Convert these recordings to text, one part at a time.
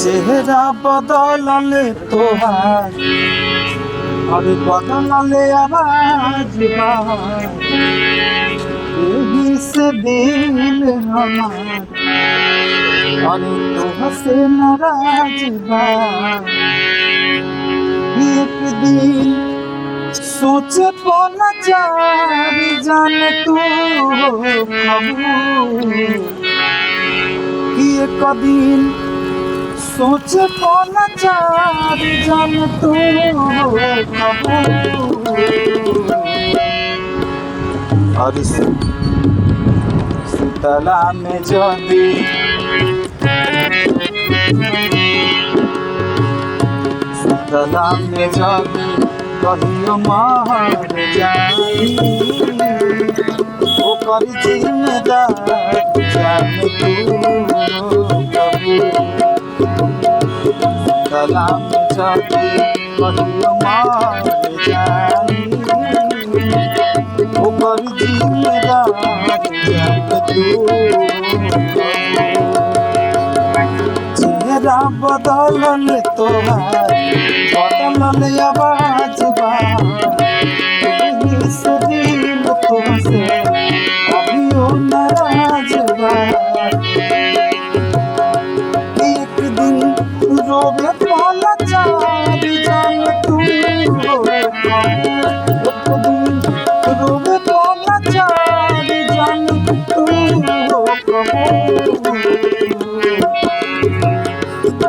चेहरा बदलले तोहार और बदलले आवाज बा यही से दिल हमार और तुहसे नाराज बा। एक दिन सोचे पौना चारी जान तू कबू एक दिन सोचे पौना चारी जान तू कबू। और सुतला में जदी सुतला में जदी कहियो मर जाई ओकर जिम्मेदार जान तू कबू। सुतला में जदी कहियो मर जाई ओकर जिम्मेदार जान तू। चेहरा बदलले तोहार बदलले आवाज बा यही से दिल तुमसे अभियो नाराज बा। एक दिन रोवे पौना चारी जान तू एक दिन रोवे पौना चारी जान तू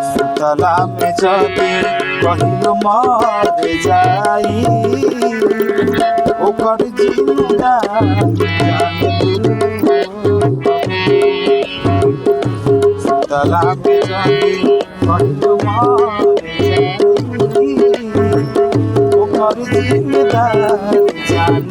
सुतला में जदी कहियो मर जाई ओकर जिम्मेदार जान तू। सुतला में जदी कहियो मर जाई ओकर जिम्मेदार जान